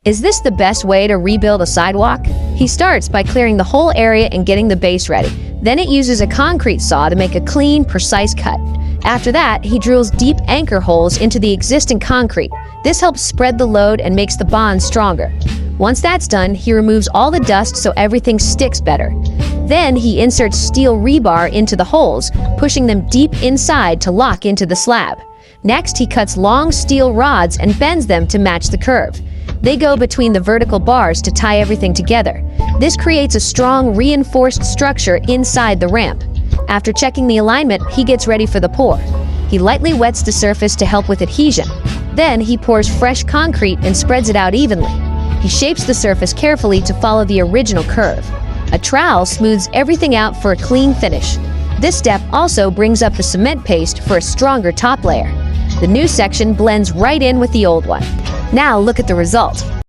Is this the best way to rebuild a sidewalk? He starts by clearing the whole area and getting the base ready. Then it uses a concrete saw to make a clean, precise cut. After that, he drills deep anchor holes into the existing concrete. This helps spread the load and makes the bond stronger. Once that's done, he removes all the dust so everything sticks better. Then he inserts steel rebar into the holes, pushing them deep inside to lock into the slab. Next, he cuts long steel rods and bends them to match the curve. They go between the vertical bars to tie everything together. This creates a strong, reinforced structure inside the ramp. After checking the alignment, he gets ready for the pour. He lightly wets the surface to help with adhesion. Then he pours fresh concrete and spreads it out evenly. He shapes the surface carefully to follow the original curve. A trowel smooths everything out for a clean finish. This step also brings up the cement paste for a stronger top layer. The new section blends right in with the old one. Now look at the result.